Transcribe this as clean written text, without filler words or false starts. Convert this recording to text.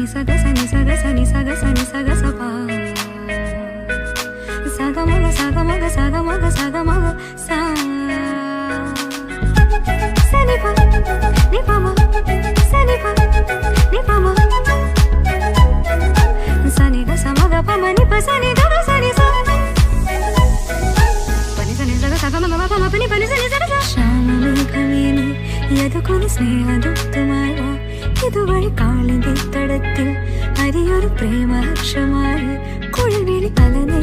సని సగ సని సగ సని సగ సని సగ సపా సగ మగ సగ మగ సగ మగ సగ మగ సా సని ప ని ప మ సని ప ని ప మ సని గ స మగ ప మ ని ప సని గ సని స పని సని సగ సగ మగ ప మ పని పని సని సగ ശ്യാമമേഘമേനി യതുകൊരു സ്നേഹദൂതുമായ ഇതുവഴി കാളിന്റെ തടത്തിൽ അരിയൊരു പ്രേമഹർഷമായി കുഴൽവിളി അലനേ